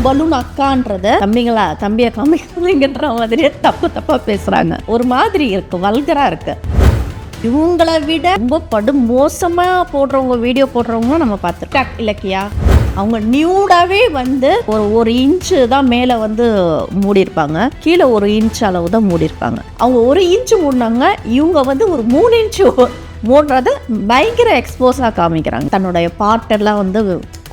Balloon அக்கான்றத தம்பியை காமிக்கிறீங்கன்ற மாதிரியே தப்பா பேசுறாங்க. ஒரு மாதிரி இருக்கு, வல்கரா இருக்கு. இவங்களை விட ரொம்ப மோசமா போடுறவங்க, வீடியோ போடுறவங்க நம்ம பார்த்துருக்கோம். இலக்கியா அவங்க நியூடாவே வந்து ஒரு இன்ச்சு தான் மேலே வந்து மூடியிருப்பாங்க, கீழே 1 இன்ச் அளவு தான் மூடியிருப்பாங்க. அவங்க 1 இன்ச்சு மூடினாங்க, இவங்க வந்து ஒரு 3 இன்ச்சு மூடுறது பயங்கர எக்ஸ்போஸாக காமிக்கிறாங்க. தன்னுடைய பார்ட்டெல்லாம் வந்து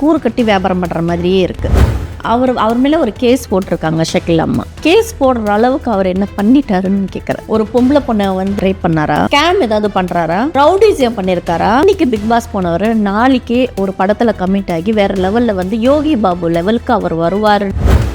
கூறு கட்டி வியாபாரம் பண்ணுற மாதிரியே இருக்குது. அவர் மேலே ஒரு கேஸ் போட்டிருக்காங்க ஷக்கில் அம்மா. கேஸ் போடுற அளவுக்கு அவர் என்ன பண்ணிட்டாருன்னு கேட்குறேன். ஒரு பொம்பளை பொண்ணை வந்து ரேப் பண்ணாரா, ஸ்கேம் ஏதாவது பண்ணுறாரா, ரவுடிசியம் பண்ணியிருக்காரா? இன்னைக்கு பிக் பாஸ் போனவர் நாளைக்கே ஒரு படத்தில் கமிட் ஆகி வேற லெவலில் வந்து யோகி பாபு லெவலுக்கு அவர் வருவார்.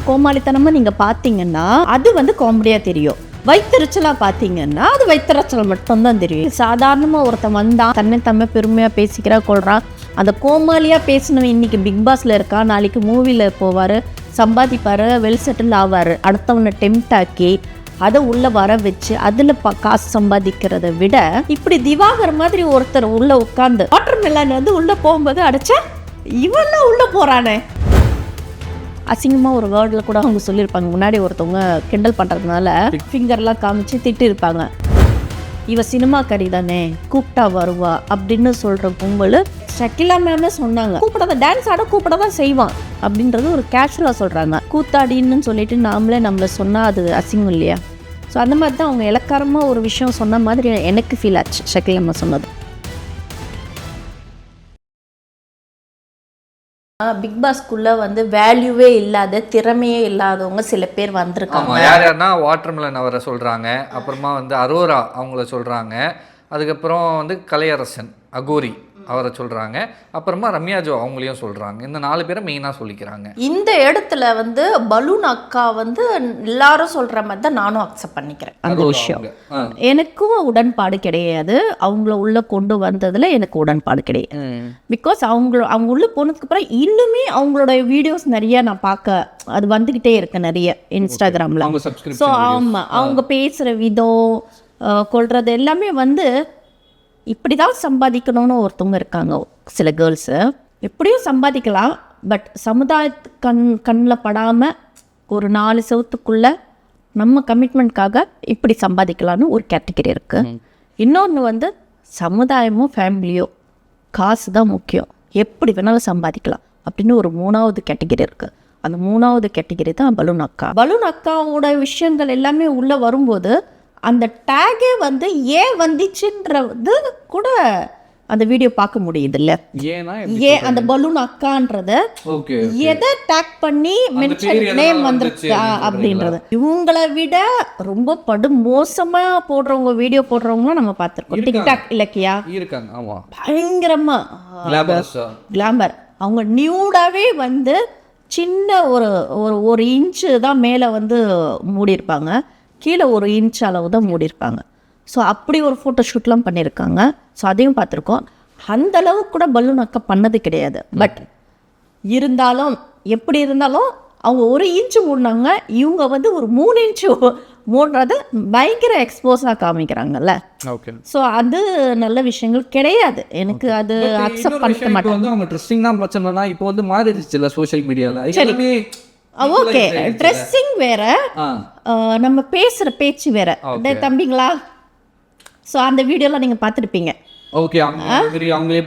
கோமாளித்தனமாக நீங்கள் பார்த்தீங்கன்னா அது வந்து காமெடியாக தெரியும். வைத்தறிச்சலாக பார்த்தீங்கன்னா அது வைத்தறிச்சல் மட்டும்தான் தெரியும். சாதாரணமாக ஒருத்தன் வந்தான், தன்னை பெருமையாக பேசிக்கிறா கொள்றான், அந்த கோமாளியாக பேசினவன் இன்னைக்கு பிக் பாஸில் இருக்கா, நாளைக்கு மூவியில் போவார், சம்பாதிப்பார், வெல் செட்டில் ஆவார். அடுத்தவனை டெம்ட் ஆக்கி அதை உள்ளே வர வச்சு அதில் காசு சம்பாதிக்கிறத விட இப்படி திவாகர் மாதிரி ஒருத்தர் உள்ளே உட்காந்து வாட்டர் மெலன் வந்து உள்ளே போகும்போது அடைச்சா இவெல்லாம் உள்ளே போகிறானே. அசிங்கமாக ஒரு வேர்டில் கூட அவங்க சொல்லியிருப்பாங்க. முன்னாடி ஒருத்தவங்க கிண்டல் பண்ணுறதுனால ஃபிங்கர்லாம் காமிச்சு திட்டு இருப்பாங்க. இவ சினிமா கறி தானே, கூப்பிட்டா வருவா அப்படின்னு சொல்கிற கும்பல் ஷக்கிலா மேமே சொன்னாங்க. கூப்பிடாத டான்ஸ் ஆட கூப்பிட தான் செய்வான் அப்படின்றது ஒரு கேஷுவலாக சொல்கிறாங்க. கூத்தாடின்னு சொல்லிட்டு நம்மளை சொன்னால் அது அசிங்கம் இல்லையா? ஸோ அந்த மாதிரி தான் அவங்க இலக்காரமாக ஒரு விஷயம் சொன்ன மாதிரி எனக்கு ஃபீல் ஆச்சு ஷக்கிலா அம்மா சொன்னது. பிக் பாஸ்க்குள்ள வந்து வேல்யூவே இல்லாத, திறமையே இல்லாதவங்க சில பேர் வந்திருக்காங்க. யாருன்னா வாட்டர்மெலன் அவரை சொல்றாங்க, அப்புறமா வந்து அரோரா அவங்கள சொல்றாங்க, அதுக்கப்புறம் வந்து கலையரசன் அகோரி அவரை சொல்றாங்க, அப்புறமா ரம்யா ஜோ அவங்களையும் சொல்றாங்க. இந்த 4 பேரை மெயினா சொல்லிக்கிறாங்க. இந்த இடத்துல வந்து பலூன் அக்கா வந்து எல்லாரும் சொல்ற மாதிரி தான் நானும் அக்செப்ட் பண்ணிக்கிறேன். அந்த விஷயம் எனக்கும் உடன்பாடு கிடையாது. அவங்கள உள்ள கொண்டு வந்ததுல எனக்கு உடன்பாடு கிடையாது. பிகாஸ் அவங்க உள்ள போனதுக்கு அப்புறம் இன்னுமே அவங்களோட வீடியோஸ் நிறைய நான் பார்க்க அது வந்துகிட்டே இருக்கு நிறைய இன்ஸ்டாகிராம்ல. ஸோ ஆமா, அவங்க பேசுற விதம் கொள்றது எல்லாமே வந்து இப்படி தான் சம்பாதிக்கணும்னு ஒருத்தவங்க இருக்காங்க. சில கேர்ள்ஸு எப்படியும் சம்பாதிக்கலாம், பட் சமுதாயத்து கண்ணில் படாமல் ஒரு 4 செவத்துக்குள்ளே நம்ம கமிட்மெண்ட்காக இப்படி சம்பாதிக்கலான்னு ஒரு கேட்டகரி இருக்குது. இன்னொன்று வந்து சமுதாயமோ ஃபேமிலியோ காசு தான் முக்கியம், எப்படி வேணாலும் சம்பாதிக்கலாம் அப்படின்னு ஒரு 3வது கேட்டகரி இருக்குது. அந்த 3வது கேட்டகரி தான் பலூன் அக்கா. பலூன் அக்காவோட விஷயங்கள் எல்லாமே உள்ளே வரும்போது அந்த டேகே வந்து ஏன் வந்துச்சுன்றது கூட அந்த வீடியோ பார்க்க முடியுது இல்ல? ஏன் அந்த பலூன் அக்கான்றத எதை டேக் பண்ணி மென்ஷன் நேம் வந்துருச்சா அப்படின்றது. இவங்களை விட ரொம்ப மோசமா போடுறவங்க, வீடியோ போடுறவங்க நம்ம பார்த்துருக்கோம். டிக்டாக் இலக்கியா இருக்காங்க. ஆமா, பயங்கரமா கிளாமர். அவங்க நியூடாவே வந்து சின்ன ஒரு இன்ச்சு தான் மேலே வந்து மூடியிருப்பாங்க, கீழே 1 இன்ச் அளவு தான் மூடியிருப்பாங்க. ஸோ அப்படி ஒரு ஃபோட்டோ ஷூட்லாம் பண்ணியிருக்காங்க. ஸோ அதையும் பார்த்துருக்கோம். அந்த அளவுக்கு கூட பலூன் அக்கா பண்ணது கிடையாது. பட் இருந்தாலும் எப்படி இருந்தாலும் அவங்க 1 இன்ச்சு மூடினாங்க, இவங்க வந்து ஒரு 3 இன்ச்சு மூடுறத பயங்கர எக்ஸ்போஸாக காமிக்கிறாங்கல்ல. ஸோ அது நல்ல விஷயங்கள் கிடையாது. எனக்கு அது அக்செப்ட் பண்ணிக்க மாட்டேன். அவங்க ட்ரெஸ்ஸிங் தான் பிரச்சனைனா இப்போ வந்து மாறிடுச்சு இல்லை சோஷியல் மீடியாவில். ஓகே, ட்ரெஸ்ஸிங் வேற, நம்ம பேசுகிற பேச்சு வேற தம்பிங்களா. ஸோ அந்த வீடியோலாம் நீங்கள் பார்த்துருப்பீங்க. ஓகே, அவங்களே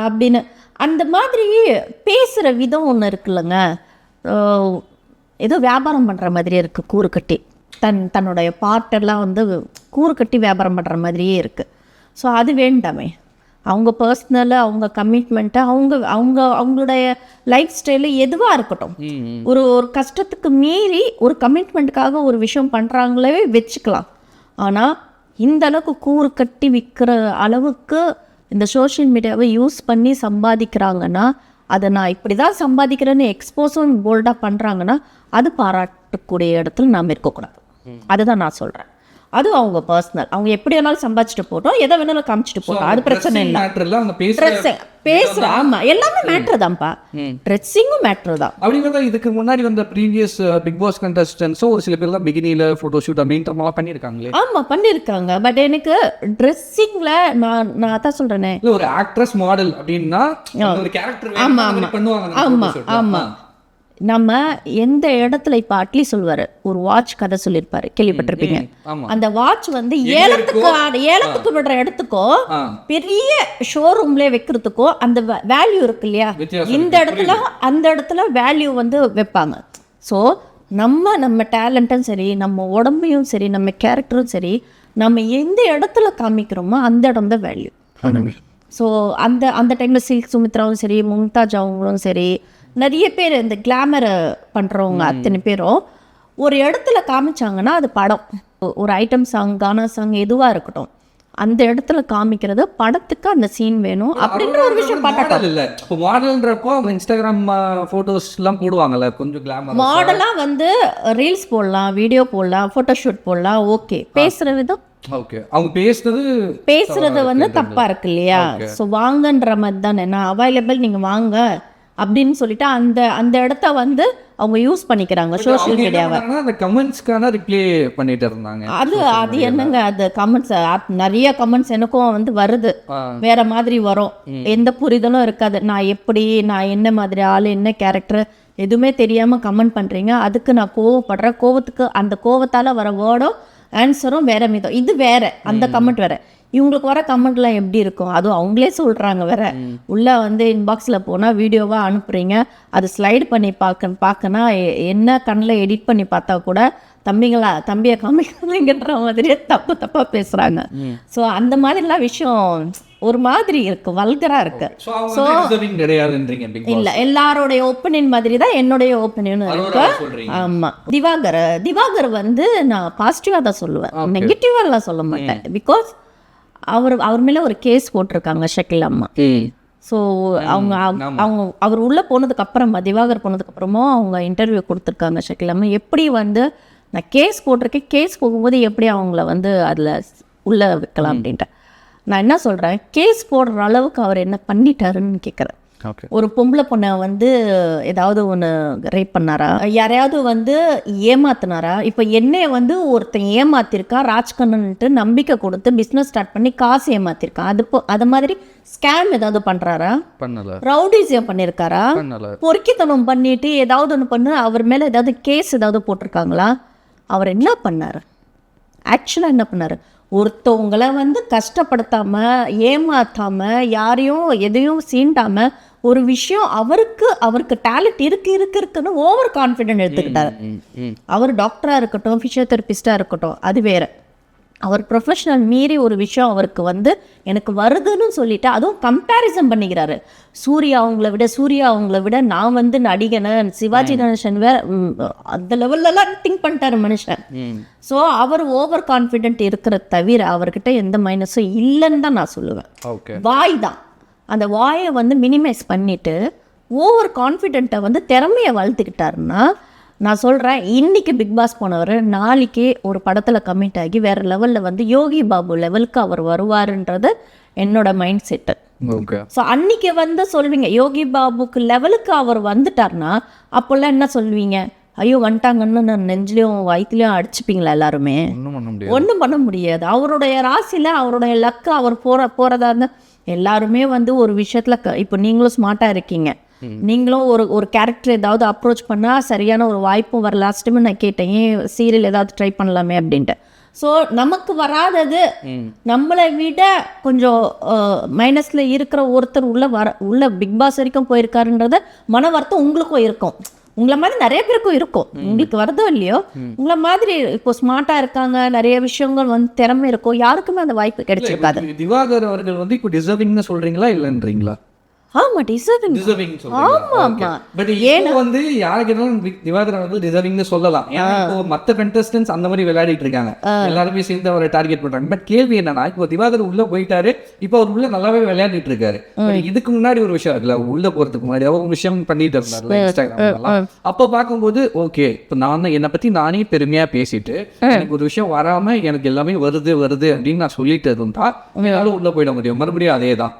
அப்படின்னு அந்த மாதிரி பேசுகிற விதம் ஒன்று இருக்குல்லங்க, ஏதோ வியாபாரம் பண்ணுற மாதிரியே இருக்குது. கூறு கட்டி தன்னுடைய பார்ட்டெல்லாம் வந்து கூறு கட்டி வியாபாரம் பண்ணுற மாதிரியே இருக்குது. ஸோ அது வேண்டாமே. அவங்க பர்சனலு, அவங்க கமிட்மெண்ட்டு, அவங்களுடைய லைஃப் ஸ்டைலு எதுவாக இருக்கட்டும், ஒரு கஷ்டத்துக்கு மீறி ஒரு கமிட்மெண்ட்டுக்காக ஒரு விஷயம் பண்ணுறாங்களே வச்சுக்கலாம். ஆனால் இந்த அளவுக்கு கூறு கட்டி விற்கிற அளவுக்கு இந்த சோஷியல் மீடியாவை யூஸ் பண்ணி சம்பாதிக்கிறாங்கன்னா, அதை நான் இப்படி தான் சம்பாதிக்கிறேன்னு எக்ஸ்போஸும் போல்டாக பண்ணுறாங்கன்னா அது பாராட்டக்கூடிய இடத்துல நாம் இருக்கக்கூடாது. அதுதான் நான் சொல்கிறேன். அது அவங்க பர்சனல். அவங்க எப்படி வேணாலும் சம்பாதிச்சுட்டு போட்டோம், எதை வேணாலும் காமிச்சிட்டு போட்டோம், அது பிரச்சனை இல்லை. மேட்டர்ல அவங்க பேசுற ஆமா எல்லாமே மேட்ரு தான்ப்பா. ட்ரெஸ்ஸிங்கும் மேட்ரு தான். அப்படிங்கிறத இதுக்கு முன்னாடி வந்த ப்ரீவியஸ் பிக் பாஸ் கண்டஸ்டன்ஸும் ஒரு சில பேர் தான் பிகினியில் ஃபோட்டோஷூட் அப்படின்ற மாதிரி பண்ணியிருக்காங்களே. ஆமா பண்ணியிருக்காங்க. பட் எனக்கு ட்ரெஸ்ஸிங்ல நான் அதான் சொல்றேனே, இல்லை ஒரு ஆக்ட்ரஸ் மாடல் அப்படின்னா ஒரு கேரக்டர் பண்ணுவாங்க. ஆமா ஆமா. நம்ம எந்த இடத்துல இப்ப அட்லி சொல்லுவாரு, ஒரு வாட்ச் கதை சொல்லியிருப்பாரு, கேள்விப்பட்டிருப்பீங்க. அந்த வாட்ச் வந்து ஏலத்துக்கு விடுற இடத்துக்கோ பெரிய ஷோரூம்ல வைக்கிறதுக்கோ அந்த வேல்யூ இருக்கு இல்லையா, இந்த இடத்துல அந்த இடத்துல வேல்யூ வந்து வைப்பாங்க. ஸோ நம்ம டேலண்ட்டும் சரி, நம்ம உடம்பையும் சரி, நம்ம கேரக்டரும் சரி, நம்ம எந்த இடத்துல காமிக்கிறோமோ அந்த இடம் தான் வேல்யூ. ஸோ அந்த டைமில் சில்க் சுமித்ராவும் சரி, மும்தாஜ் அவங்களும் சரி, நிறைய பேர் இந்த கிளாமரை பண்ணுறவங்க அத்தனை பேரும் ஒரு இடத்துல காமிச்சாங்கன்னா அது படம். ஒரு ஐட்டம் சாங், கானா சாங் எதுவாக இருக்கட்டும், அந்த இடத்துல காமிக்கிறது படத்துக்கு அந்த சீன் வேணும் அப்படின்ற ஒரு விஷயம். மாடல் இல்லை, இப்போ மாடல்ன்றப்போ இன்ஸ்டாகிராம் ஃபோட்டோஸ்லாம் போடுவாங்கல்ல, கொஞ்சம் கிளாமர் மாடலாக வந்து ரீல்ஸ் போடலாம், வீடியோ போடலாம், ஃபோட்டோஷூட் போடலாம், ஓகே. பேசுகிற விதம் ஓகே, அவங்க பேசுறது வந்து தப்பா இருக்கு இல்லையா. ஸோ வாங்கன்ற மாதிரி தானே, நான் அவைலபிள், நீங்க வாங்க அப்படின்னு சொல்லிட்டு அந்த இடத்த வந்து அவங்க யூஸ் பண்ணிக்கிறாங்க சோஷியல் மீடியாவை. அந்த கமெண்ட்ஸ்க்கான ரிப்ளை பண்ணிட்டு இருந்தாங்க. அது என்னங்க, அது கமெண்ட்ஸ் நிறைய கமெண்ட்ஸ் எனக்கும் வந்து வருது, வேற மாதிரி வரும், எந்த புரிதலும் இருக்காது. நான் என்ன மாதிரி ஆளு, என்ன கேரக்டர் எதுவுமே தெரியாம கமெண்ட் பண்றீங்க, அதுக்கு நான் கோவப்படுறேன். கோவத்துக்கு அந்த கோவத்தால வர வேர்டும் ஆன்சரும் வேற மீதம், இது வேற, அந்த கமெண்ட் வேற. இவங்களுக்கு வர கமெண்ட்லாம் எப்படி இருக்கும், அதுவும் அவங்களே சொல்கிறாங்க வேற. உள்ளே வந்து இன்பாக்ஸில் போனால் வீடியோவாக அனுப்புகிறீங்க, அது ஸ்லைடு பண்ணி பார்க்கனா என்ன கண்ணில் எடிட் பண்ணி பார்த்தா கூட தம்பியை காமிக்கிறீங்கன்ற மாதிரியே தப்பாக பேசுகிறாங்க. ஸோ அந்த மாதிரிலாம் விஷயம் ஒரு மாதிரி இருக்கு, வல்கரா இருக்கு. ஸோ இல்லை, எல்லாரோடைய ஒப்பீனியன் மாதிரி தான் என்னுடைய ஒப்பீனியன் இருக்கு. ஆமாம், திவாகர் வந்து நான் பாசிட்டிவாக தான் சொல்லுவேன், நெகட்டிவாலாம் சொல்ல மாட்டேன். பிகாஸ் அவர் மேலே ஒரு கேஸ் போட்டிருக்காங்க ஷக்கில் அம்மா. ஸோ அவர் உள்ளே போனதுக்கு அப்புறமா, திவாகர் போனதுக்கு அப்புறமும் அவங்க இன்டர்வியூ கொடுத்துருக்காங்க ஷக்கில் அம்மா. எப்படி வந்து நான் கேஸ் போட்டிருக்கேன், கேஸ் போகும்போது எப்படி அவங்கள வந்து அதில் உள்ளே வைக்கலாம் அப்படின்ட்டு. நான் என்ன சொல்கிறேன், கேஸ் போடுற அளவுக்கு அவர் என்ன பண்ணிட்டாருன்னு கேட்குறேன். ஒரு பொம்பளை பொண்ணை வந்து ஏதாவது ஒன்று ரேப் பண்ணாரா, யாரையாவது வந்து ஏமாத்தினாரா? இப்போ என்னைய வந்து ஒருத்தன் ஏமாத்திருக்கா, ராஜ்கண்ணன்ட்டு நம்பிக்கை கொடுத்து பிஸ்னஸ் ஸ்டார்ட் பண்ணி காசு ஏமாத்திருக்கான். அது மாதிரி ஸ்கேம் ஏதாவது பண்ணுறாரா? பண்ணல. ரவுடிசியம் பண்ணியிருக்காரா? பொறுக்கித்தனம் பண்ணிட்டு ஏதாவது ஒன்று பண்ணு, அவர் மேலே ஏதாவது கேஸ் ஏதாவது போட்டிருக்காங்களா? அவர் என்ன பண்ணார், ஆக்சுவலாக என்ன பண்ணார்? ஒருத்தவங்களை வந்து கஷ்டப்படுத்தாமல், ஏமாற்றாமல், யாரையும் எதையும் சீண்டாமல், ஒரு விஷயம் அவருக்கு டேலண்ட் இருக்குன்னு ஓவர் கான்ஃபிடென்ட் எடுத்துக்கிட்டார். அவர் டாக்டராக இருக்கட்டும், ஃபிசியோதெரபிஸ்டாக இருக்கட்டும், அது வேற. அவர் ப்ரொஃபஷனல் மீறி ஒரு விஷயம் அவருக்கு வந்து எனக்கு வருதுன்னு சொல்லிட்டு அதுவும் கம்பேரிசன் பண்ணிக்கிறாரு. சூர்யா அவங்கள விட நான் வந்து நடிகனை, சிவாஜி கணேசன் வேற, அந்த லெவல்லலாம் திங்க் பண்ணிட்டாரு மனுஷன். ஸோ அவர் ஓவர் கான்ஃபிடென்ட் இருக்கிற தவிர அவர்கிட்ட எந்த மைனஸும் இல்லைன்னு தான் நான் சொல்லுவேன். வாய் தான், அந்த வாயை வந்து மினிமைஸ் பண்ணிட்டு ஓவர் கான்ஃபிடென்ட்டை வந்து திறமையை வளர்த்துக்கிட்டாருன்னா, நான் சொல்கிறேன், இன்னைக்கு பிக் பாஸ் போனவர் நாளைக்கு ஒரு படத்தில் கமிட் ஆகி வேறு லெவலில் வந்து யோகி பாபு லெவலுக்கு அவர் வருவாருன்றது என்னோட மைண்ட் செட்டு. ஸோ அன்னைக்கு வந்து சொல்வீங்க யோகி பாபுக்கு லெவலுக்கு அவர் வந்துட்டார்னா, அப்போல்லாம் என்ன சொல்வீங்க, ஐயோ வந்துட்டாங்கன்னு நான் நெஞ்சிலையும் வயிற்றுலையும் அடிச்சுப்பீங்களா? எல்லாருமே ஒன்றும் பண்ண முடியாது. அவருடைய ராசியில் அவருடைய லக்கு அவர் போகிறதா இருந்தால் எல்லாருமே வந்து ஒரு விஷயத்தில் இப்போ நீங்களும் ஸ்மார்ட்டாக இருக்கீங்க, நீங்களும் ஒரு கேரக்டர் ஏதாவது அப்ரோச் பண்ணால் சரியான ஒரு வாய்ப்பும் வர. லாஸ்ட் டைம் நான் கேட்டேன், ஏன் சீரியல் ஏதாவது ட்ரை பண்ணலாமே அப்படின்ட்டு. ஸோ நமக்கு வராதது, நம்மளை விட கொஞ்சம் மைனஸில் இருக்கிற ஒருத்தர் உள்ள பிக் பாஸ் வரைக்கும் போயிருக்காருன்றத மன வருத்தம் உங்களுக்கும் இருக்கும், உங்களை மாதிரி நிறைய பேருக்கும் இருக்கும். உங்களுக்கு வருதோ இல்லையோ, உங்களை மாதிரி இப்போ ஸ்மார்ட்டாக இருக்காங்க, நிறைய விஷயங்கள் வந்து திறமை இருக்கும், யாருக்குமே அந்த வாய்ப்பு கிடைச்சிருக்காது. திவாகர் அவர்கள் வந்து இப்போ டிசர்விங்னு சொல்கிறீங்களா இல்லைன்றீங்களா? ஆமா டிசர்விங். டிசர்விங் ஆமா ஆமா. பட் இப்போ வந்து யாருக்கு திவாகரன் வந்து டிசர்விங்னு சொல்லலாம். ஏன்னா இப்போ மற்ற கண்டஸ்டன்ஸ் அந்த மாதிரி விளையாடிட்டு இருக்காங்க, எல்லாருமே சேர்ந்து அவரை டார்கெட் பண்றாங்க. பட் கேள்வி என்னன்னா, இப்போ திவாகர் உள்ள போயிட்டாரு, இப்போ அவர் உள்ள நல்லாவே விளையாடிட்டு இருக்காரு. இதுக்கு முன்னாடி ஒரு விஷயம் இருக்குல்ல, உள்ள போறதுக்கு முன்னாடி அவர் ஒரு விஷயம் பண்ணிட்டு இருந்தாரு இன்ஸ்டாகிராம். அப்போ பார்க்கும்போது ஓகே, இப்போ நான் என்னை பத்தி நானே பெருமையா பேசிட்டு எனக்கு ஒரு விஷயம் வராம எனக்கு எல்லாமே வருது அப்படின்னு நான் சொல்லிட்டு இருந்தா என்னால உள்ள போயிட முடியும். மறுபடியும் அதே தான்.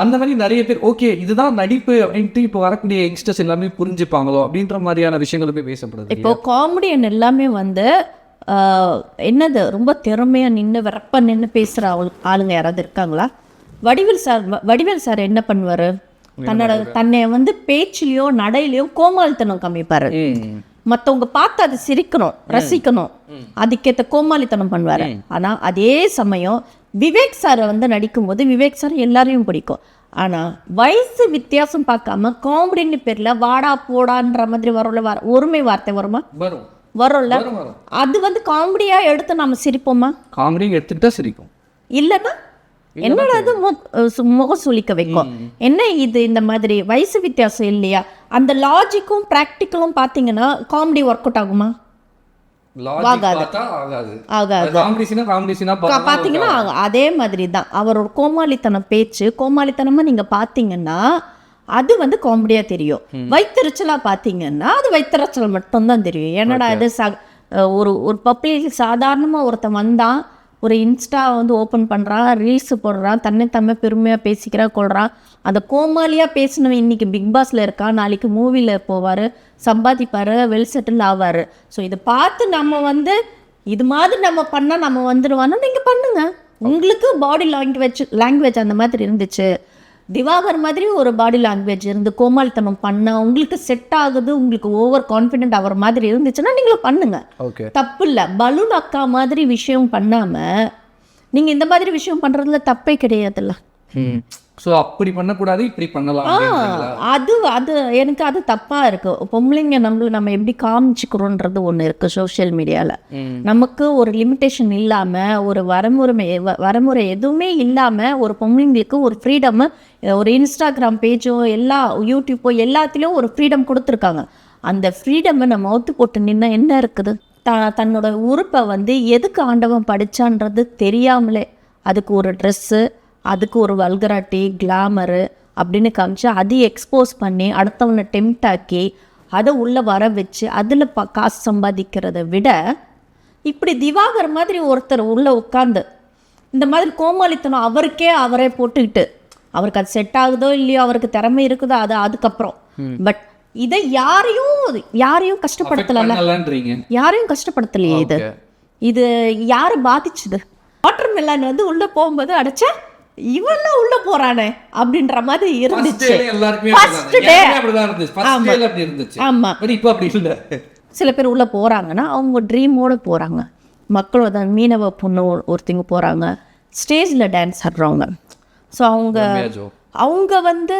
அந்த மாதிரி நிறைய பேர் ஓகே இதுதான் நடிப்பு அப்படின்ட்டு இப்போ வரக்கூடிய யங்ஸ்டர்ஸ் எல்லாமே புரிஞ்சுப்பாங்களோ அப்படின்ற மாதிரியான விஷயங்களுமே பேசப்படுது. இப்போ காமெடியன் எல்லாமே வந்து என்னது ரொம்ப திறமையா நின்று பேசுற ஆளுங்க யாராவது இருக்காங்களா? வடிவேல் சார் என்ன பண்ணுவாரு, தன்னை வந்து பேச்சிலையோ நடையிலையோ கோமாளித்தனம் காமிப்பாரு. மற்றவங்க பார்த்து அதை சிரிக்கணும், ரசிக்கணும், அதுக்கேற்ற கோமாளித்தனம் பண்ணுவாரு. ஆனா அதே சமயம் விவேக் சாரை வந்து நடிக்கும்போது விவேக் சார் எல்லாரையும் பிடிக்கும். ஆனால் வயசு வித்தியாசம் பார்க்காம காமெடின்னு பேரில் வாடா போடான்ற மாதிரி வரும்ல, ஒருமை வார்த்தை வருமா? வரும்ல. அது வந்து காமெடியாக எடுத்து நம்ம சிரிப்போமா? காமெடி எடுத்துக்கிட்டா சிரிக்கும். இல்லைன்னா என்னடா அது முகம் சுளிக்க வைக்கும். என்ன இது இந்த மாதிரி வயசு வித்தியாசம் இல்லையா? அந்த லாஜிக்கும் ப்ராக்டிக்கலும் பார்த்தீங்கன்னா காமெடி ஒர்க் அவுட் ஆகுமா? பாத்தீங்கன்னா அதே மாதிரி தான் அவரோட கோமாளித்தனம் பேச்சு. கோமாளித்தனமா நீங்க பாத்தீங்கன்னா அது வந்து காமெடியா தெரியும். வைத்தறிச்சலா பாத்தீங்கன்னா அது வைத்தறிச்சல் மட்டும்தான் தெரியும். என்னடா இது ஒரு பப்ளிக் சாதாரணமா ஒருத்தன் வந்தான், ஒரு இன்ஸ்டா வந்து ஓப்பன் பண்ணுறான், ரீல்ஸ் போடுறான், தன்னை பெருமையாக பேசிக்கிறான் கொள்றான். அந்த கோமாளியாக பேசினவன் இன்னைக்கு பிக் பாஸில் இருக்கான், நாளைக்கு மூவியில் போவார், சம்பாதிப்பார், வெல் செட்டில் ஆவார். ஸோ இதை பார்த்து நம்ம வந்து இது மாதிரி நம்ம பண்ணால் நம்ம வந்துடுவானா? நீங்கள் பண்ணுங்க. உங்களுக்கு பாடி லாங்குவேஜ் அந்த மாதிரி இருந்துச்சு, திவாகர் மாதிரி ஒரு பாடி லாங்குவேஜ் இருந்து கோமாளித்தனம் பண்ண உங்களுக்கு செட் ஆகுது, உங்களுக்கு ஓவர் கான்ஃபிடென்ட் ஆகிற மாதிரி இருந்துச்சுன்னா நீங்களும் பண்ணுங்க, தப்பு இல்லை. பலூன் அக்கா மாதிரி விஷயம் பண்ணாம நீங்க இந்த மாதிரி விஷயம் பண்றதுல தப்பே கிடையாதுல்ல. ஸோ அப்படி பண்ணக்கூடாது, இப்படி பண்ணலாம். அது எனக்கு அது தப்பா இருக்கு. பொம்பளைங்க நம்ம எப்படி காமிச்சுக்கிறோன்றது ஒன்று இருக்கு சோஷியல் மீடியாவில். நமக்கு ஒரு லிமிட்டேஷன் இல்லாமல், ஒரு வரமுறை எதுவுமே இல்லாமல் ஒரு பொம்பளைங்களுக்கு ஒரு ஃப்ரீடம், ஒரு இன்ஸ்டாகிராம் பேஜோ எல்லா யூடியூப்போ எல்லாத்துலேயும் ஒரு ஃப்ரீடம் கொடுத்துருக்காங்க. அந்த ஃப்ரீடமை நம்ம ஒத்து போட்டு நின்னா என்ன இருக்குது? தன்னோட உறுப்பை வந்து எதுக்கு ஆண்டவன் படித்தான்றது தெரியாமலே அதுக்கு ஒரு ட்ரெஸ்ஸு, அதுக்கு ஒரு வல்கராட்டி, கிளாமரு அப்படின்னு காமிச்சு அதை எக்ஸ்போஸ் பண்ணி அடுத்தவனை டெம்ட் ஆக்கி அதை உள்ளே வர வச்சு அதில் காசு சம்பாதிக்கிறத விட இப்படி திவாகர் மாதிரி ஒருத்தர் உள்ளே உட்காந்து இந்த மாதிரி கோமாளித்தனம் அவரே போட்டுக்கிட்டு அவருக்கு அது செட் ஆகுதோ இல்லையோ, அவருக்கு திறமை இருக்குதோ அது அதுக்கப்புறம். பட் இதை யாரையும் கஷ்டப்படுத்தலையே. இது யாரு பாதிச்சுது? வாட்டர் மெலன் வந்து உள்ள போகும்போது அடைச்சா இவெல்லாம் உள்ள போறானே அப்படின்ற மாதிரி இருந்துச்சு. சில பேர் உள்ள போறாங்கன்னா அவங்க ட்ரீமோட போறாங்க. மக்களோட மீனவ பொண்ணு ஒருத்தங்க போறாங்க, ஸ்டேஜ்ல டான்ஸ் ஆடுறவங்க. ஸோ அவங்க வந்து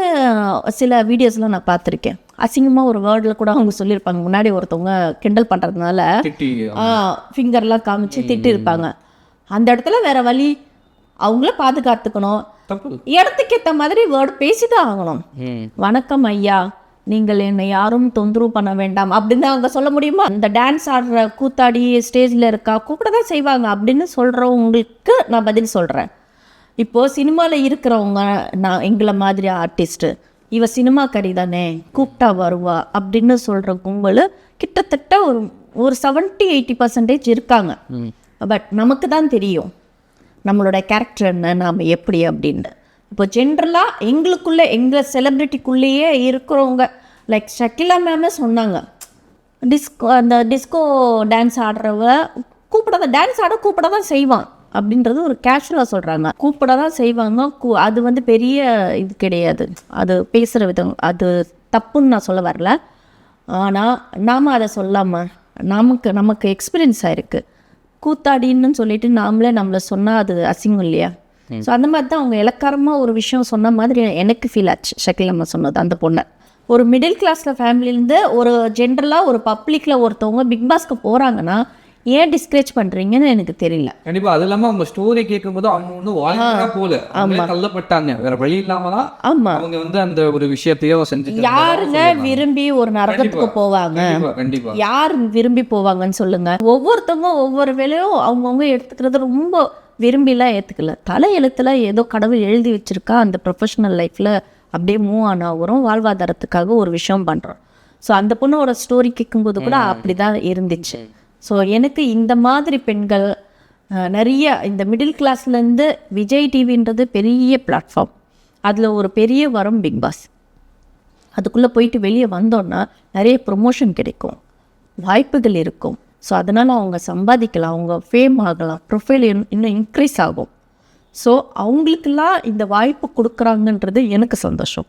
சில வீடியோஸ்லாம் நான் பார்த்துருக்கேன். அசிங்கமாக ஒரு வேர்டில் கூட அவங்க சொல்லியிருப்பாங்க. முன்னாடி ஒருத்தவங்க கிண்டல் பண்ணுறதுனால ஃபிங்கர்லாம் காமிச்சு திட்டி இருப்பாங்க. அந்த இடத்துல வேற வழி, அவங்கள பாதுகாத்துக்கணும். இடத்துக்கு ஏற்ற மாதிரி வேர்டு பேசிதான் ஆகணும். வணக்கம் ஐயா, நீங்கள் என்னை யாரும் தொந்தரவு பண்ண வேண்டாம் அப்படின்னு அவங்க சொல்ல முடியுமா? அந்த டான்ஸ் ஆடுற கூத்தாடி ஸ்டேஜில் இருக்கா கூப்பிட தான் செய்வாங்க அப்படின்னு சொல்கிறவங்களுக்கு நான் பதில் சொல்கிறேன். இப்போது சினிமாவில் இருக்கிறவங்க, நான் எங்களை மாதிரி ஆர்டிஸ்ட்டு, இவ சினிமா கறி தானே கூப்பிட்டா வருவா அப்படின்னு சொல்கிற கும்பல் கிட்டத்தட்ட ஒரு 70-80% இருக்காங்க. பட் நமக்கு தான் தெரியும் நம்மளோட கேரக்டர் என்ன, நாம் எப்படி அப்படின்னு. இப்போ ஜென்ரலாக எங்களுக்குள்ளே எங்கள் செலிப்ரிட்டிக்குள்ளேயே இருக்கிறவங்க லைக் ஷக்கிலா மேமே சொன்னாங்க, அந்த டிஸ்கோ டான்ஸ் ஆடுறவ டான்ஸ் ஆட கூப்பிட தான் செய்வான் அப்படின்றது ஒரு கேஷுவலாக சொல்கிறாங்க. கூப்பிட தான் செய்வாங்க. அது வந்து பெரிய இது கிடையாது, அது பேசுகிற விதம் அது தப்புன்னு நான் சொல்ல வரல. ஆனால் நாம் அதை சொல்லாமல் நமக்கு எக்ஸ்பீரியன்ஸ் ஆகிருக்கு. கூத்தாடின்னு சொல்லிட்டு நம்மளை சொன்னால் அது அசிங்கம் இல்லையா? ஸோ அந்த மாதிரி தான் அவங்க இலக்காரமாக ஒரு விஷயம் சொன்ன மாதிரி எனக்கு ஃபீல் ஆச்சு ஷக்கிலம்மா சொன்னது. அந்த பொண்ணை ஒரு மிடில் கிளாஸில் ஃபேமிலியிலேருந்து ஒரு ஜென்ரலாக ஒரு பப்ளிக்கில் ஒருத்தவங்க பிக் பாஸ்க்கு போகிறாங்கன்னா ஏன் டிஸ்கரேஜ் பண்ணுறீங்கன்னு எனக்கு தெரியல. கண்டிப்பா அது இல்லாம அவங்க ஸ்டோரி கேட்கும்போது அவங்க வந்து வாழ்க்கை போல அவங்க தள்ளப்பட்டாங்க, வேற வழி இல்லாம தான் அவங்க வந்து அந்த ஒரு விஷயத்தையோ செஞ்சு. யாருங்க விரும்பி ஒரு நரகத்துக்கு போவாங்க? கண்டிப்பா யார் விரும்பி போவாங்கன்னு சொல்லுங்க. ஒவ்வொருத்தவங்க ஒவ்வொரு வேலையும் அவங்கவுங்க எடுத்துக்கிறது ரொம்ப விரும்பிலாம் ஏற்றுக்கல. தலை எழுத்துல ஏதோ கடவுள் எழுதி வச்சிருக்கா, அந்த ப்ரொஃபஷனல் லைஃப்பில் அப்படியே மூவ் ஆன் ஆகுறோம், வாழ்வாதாரத்துக்காக ஒரு விஷயம் பண்ணுறோம். ஸோ அந்த பொண்ணோட ஸ்டோரி கேட்கும்போது கூட அப்படி தான் இருந்துச்சு. ஸோ எனக்கு இந்த மாதிரி பெண்கள் நிறைய இந்த மிடில் கிளாஸ்லேருந்து விஜய் டிவின்றது பெரிய பிளாட்ஃபார்ம், அதில் ஒரு பெரிய வரம் பிக் பாஸ். அதுக்குள்ளே போயிட்டு வெளியே வந்தோன்னா நிறைய ப்ரொமோஷன் கிடைக்கும், வாய்ப்புகள் இருக்கும். ஸோ அதனால் அவங்க சம்பாதிக்கலாம், அவங்க ஃபேம் ஆகலாம், ப்ரொஃபைல் இன்னும் இன்க்ரீஸ் ஆகும். ஸோ அவங்களுக்கெல்லாம் இந்த வாய்ப்பு கொடுக்குறாங்கன்றது எனக்கு சந்தோஷம்.